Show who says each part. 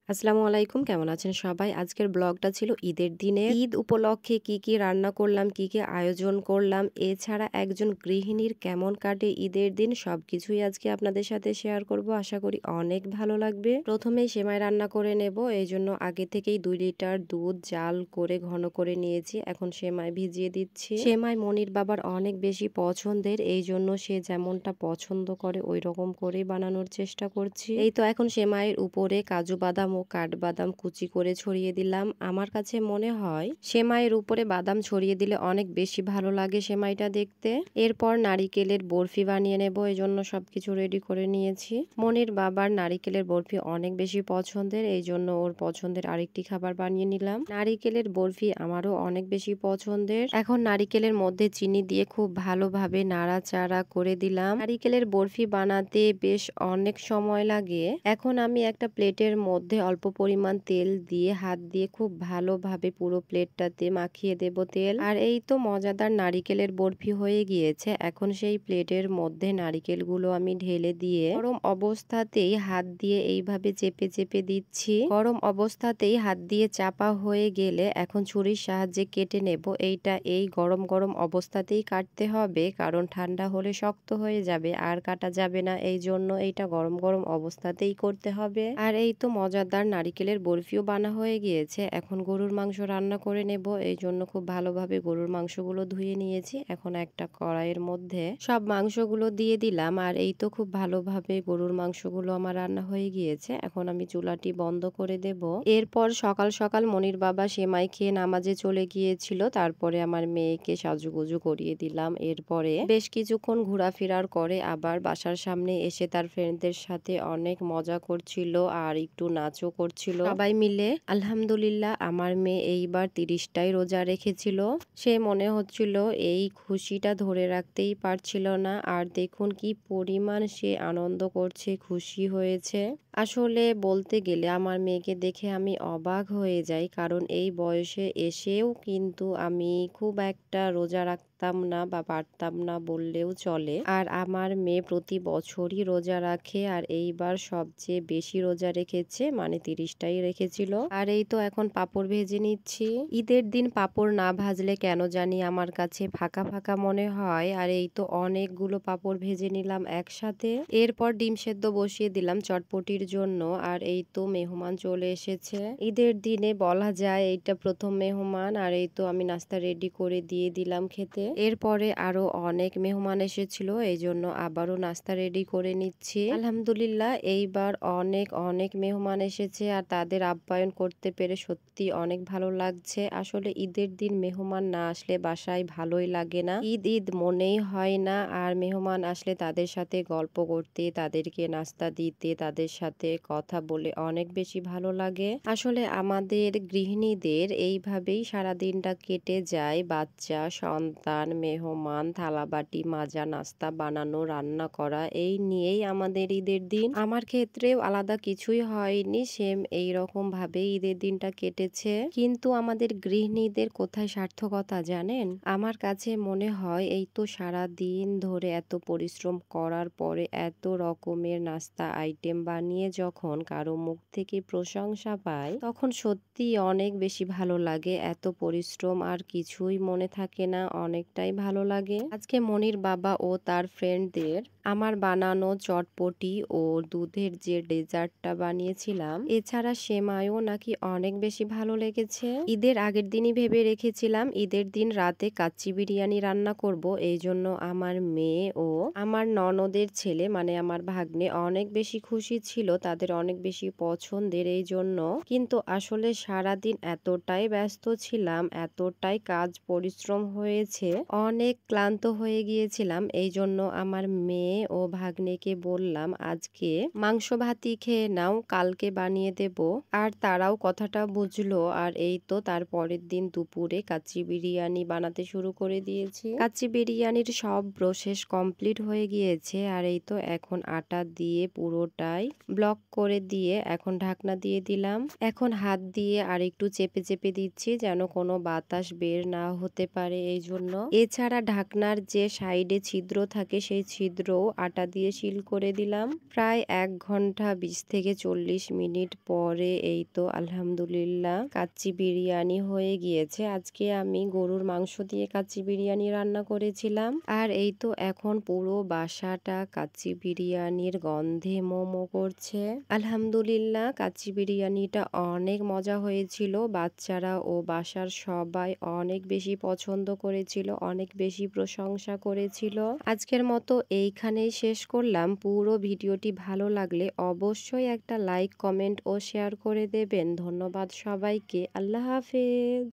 Speaker 1: আসসালামু আলাইকুম, কেমন আছেন সবাই? আজকের ব্লগটা ছিল ঈদের দিনে। ঈদ উপলক্ষে কি, কি রান্না করলাম, কি, কি আয়োজন করলাম, এছাড়া একজন গৃহিণীর কেমন কাটে ঈদের দিন সবকিছুই আজকে আপনাদের সাথে শেয়ার করব। আশা করি অনেক ভালো লাগবে। প্রথমেই সেমাই রান্না করে নেব। এইজন্য আগে থেকেই ২ লিটার দুধ জাল করে ঘন করে নিয়েছি। এখন সেমাই ভিজিয়ে দিচ্ছি। সেমাই মনির বাবার অনেক বেশি পছন্দের। এইজন্য সে যেমনটা পছন্দ করে ঐরকম করেই বানানোর চেষ্টা করছি। এই তো এখন সেমাইয়ের উপরে কাজু বাদাম ও কাঠবাদাম কুচি করে ছড়িয়ে দিলাম। আমার কাছে মনে হয় সেমাইয়ের উপরে বাদাম ছড়িয়ে দিলে অনেক বেশি ভালো লাগে সেমাইটা দেখতে। এরপর নারিকেলের বরফি বানিয়ে নেব, এজন্য সবকিছু রেডি করে নিয়েছি। মনির বাবার নারিকেলের বরফি অনেক বেশি পছন্দের, এই জন্য ওর পছন্দের আরেকটি খাবার বানিয়ে নিলাম। নারিকেলের বরফি আমারও অনেক বেশি পছন্দের। এখন নারিকেলের মধ্যে চিনি দিয়ে খুব ভালোভাবে নাড়াচাড়া করে দিলাম। নারিকেলের বরফি বানাতে বেশ অনেক সময় লাগে। এখন আমি একটা প্লেটের মধ্যে অল্প পরিমাণ তেল দিয়ে হাত দিয়ে খুব ভালোভাবে পুরো প্লেটটাতে মাখিয়ে দেব তেল। আর এই তো মজাদার নারিকেলের বরফি হয়ে গিয়েছে। এখন সেই প্লেটের মধ্যে নারিকেলগুলো আমি ঢেলে দিয়ে গরম অবস্থাতেই হাত দিয়ে এইভাবে চেপে চেপে দিচ্ছি। গরম অবস্থাতেই হাত দিয়ে চাপা হয়ে গেলে এখন ছুরির সাহায্যে কেটে নেব। এইটা এই গরম গরম অবস্থাতেই কাটতে হবে, কারণ ঠান্ডা হলে শক্ত হয়ে যাবে আর কাটা যাবে না। এই জন্য এইটা গরম গরম অবস্থাতেই করতে হবে। আর এই তো মজাদার নারিকেলের বরফিও বানা হয়ে গিয়েছে। এখন গরুর মাংস রান্না করে নেব, এই জন্য খুব ভালোভাবে গরুর মাংসগুলো ধুয়ে নিয়েছি। এখন একটা কড়াইয়ের মধ্যে সব মাংসগুলো দিয়ে দিলাম। আর এই তো খুব ভালোভাবে গরুর মাংসগুলো আমার রান্না হয়ে গিয়েছে। এখন আমি চুলাটি বন্ধ করে দেব। এরপর সকাল সকাল মনির বাবা সেমাই খেয়ে নামাজে চলে গিয়েছিল। তারপরে আমার মেয়েকে সাজুগুজু করিয়ে দিলাম। এরপরে বেশ কিছুক্ষণ ঘোরাফেরার করে আবার বাসার সামনে এসে তার ফ্রেন্ডদের সাথে অনেক মজা করছিল আর একটু নাচও করছিল সবাই মিলে। আলহামদুলিল্লাহ, আমার মেয়ে এইবার ৩০টাই রোজা রেখেছিল। সে মনে হচ্ছিল এই খুশিটা ধরে রাখতেই পারছিল না। আর দেখুন কি পরিমাণ সে আনন্দ করছে, খুশি হয়েছে। আসলে বলতে গেলে আমার মেয়েকে দেখে আমি অবাক হয়ে যাই, কারণ এই বয়সে এসেও কিন্তু আমি খুব একটা রোজা রাখতাম না বা পারতাম না বললেও চলে। আর আমার মেয়ে প্রতি বছরই রোজা রাখে, আর এইবার সবচেয়ে বেশি রোজা রেখেছে, মানে ৩০টাই রেখেছিল। আর এই তো এখন পাঁপড় ভেজে নিচ্ছি। ঈদের দিন পাঁপড় না ভাজলে কেন জানি আমার কাছে ফাঁকা ফাঁকা মনে হয়। আর এই তো অনেকগুলো পাঁপড় ভেজে নিলাম একসাথে। এরপর ডিম সেদ্ধ বসিয়ে দিলাম চটপটির জন্য। আর এই তো মেহমান চলে এসেছে। ঈদের দিনে বলা যায় এইটা প্রথম মেহমান। আর এই তো আমি নাস্তা রেডি করে দিয়ে দিলাম খেতে। এরপরে আরো অনেক মেহমান এসেছিল, এই জন্য আবারও নাস্তা রেডি করে নিচ্ছি। আলহামদুলিল্লাহ, এইবার অনেক অনেক মেহমান এসেছে আর তাদের আপ্যায়ন করতে পেরে সত্যি অনেক ভালো লাগছে। আসলে ঈদের দিন মেহমান না আসলে বাসায় ভালোই লাগে না, ঈদ ঈদ মনেই হয় না। আর মেহমান আসলে তাদের সাথে গল্প করতে, তাদেরকে নাস্তা দিতে, তাদের সাথে কথা বলে অনেক বেশি ভালো লাগে। আসলে আমাদের গৃহিণীদের এইভাবেই সারা দিনটা কেটে যায়। বাচ্চা, সন্তান, মেহমান, থালাবাটি মাজা, নাস্তা বানানো, রান্না করা, এই নিয়েই আমাদের ঈদের দিন। আমার ক্ষেত্রেও আলাদা কিছুই হয়নি, সেম এইরকম ভাবেই ঈদের দিনটা কেটেছে। কিন্তু আমাদের গৃহিণীদের কোথায় সার্থকতা জানেন? আমার কাছে মনে হয় এই তো সারা দিন ধরে এত পরিশ্রম করার পরে এত রকমের নাস্তা আইটেম বানিয়ে যখন কারো মুখ থেকে প্রশংসা পায়, তখন সত্যি অনেক বেশি ভালো লাগে। এত পরিশ্রম আর কিছুই মনে থাকে না, অনেকটাই ভালো লাগে। আজকে মনির বাবা ও তার ফ্রেন্ডদের আমার বানানো চটপটি ও দুধের যে ডেজার্টটা বানিয়েছিলাম, এছাড়া সেমাইও নাকি অনেক বেশি ভালো লেগেছে। ঈদের আগের দিনই ভেবে রেখেছিলাম ঈদের দিন রাতে কাচ্চি বিরিয়ানি রান্না করব। এই জন্য আমার মেয়ে ও আমার ননদের ছেলে, মানে আমার ভাগ্নে, অনেক বেশি খুশি ছিল, তাদের অনেক বেশি পছন্দের এই জন্য। কিন্তু আসলে সারাদিন এতটাই ব্যস্ত ছিলাম, এতটাই কাজ পরিশ্রম হয়েছে, অনেক ক্লান্ত হয়ে গিয়েছিলাম। এই জন্য আমার মেয়ে ও ভাগ্নেকে বললাম আজকে মাংস ভাতই খেয়ে নাও, কালকে বানিয়ে দেব। আর তারাও কথাটা বুঝলো। আর এই তো তার পরের দিন দুপুরে কাচ্চি বিরিয়ানি বানাতে শুরু করে দিয়েছি। কাচ্চি বিরিয়ানির সব প্রসেস কমপ্লিট হয়ে গিয়েছে। আর এই তো এখন আটা দিয়ে পুরোটাই ব্লক করে দিয়ে এখন ঢাকনা দিয়ে দিলাম। এখন হাত দিয়ে আর একটু চেপে চেপে দিচ্ছি যেন কোনো বাতাস বের না হতে পারে এই জন্য। এছাড়া ঢাকনার যে সাইডে ছিদ্র থাকে সেই ছিদ্রও আটা দিয়ে শিল করে দিলাম। প্রায় 1 ঘন্টা 20 থেকে 40 মিনিট পরে এই তো আলহামদুলিল্লাহ কাচ্চি বিরিয়ানি হয়ে গিয়েছে। আজকে আমি গরুর মাংস দিয়ে কাচ্চি বিরিয়ানি রান্না করেছিলাম। আর এই তো এখন পুরো বাসাটা কাচ্চি বিরিয়ানির গন্ধে মোমো করছে। আলহামদুলিল্লাহ কাচ্চি বিরিয়ানিটা অনেক মজা হয়েছিল। বাচ্চারা ও বাসার সবাই অনেক বেশি পছন্দ করেছিল, অনেক বেশি প্রশংসা করেছিল। আজকের মতো এইখানেই শেষ করলাম। পুরো ভিডিওটি ভালো লাগলে অবশ্যই একটা লাইক, কমেন্ট ও শেয়ার করে দেবেন। ধন্যবাদ সবাইকে। আল্লাহ হাফেজ।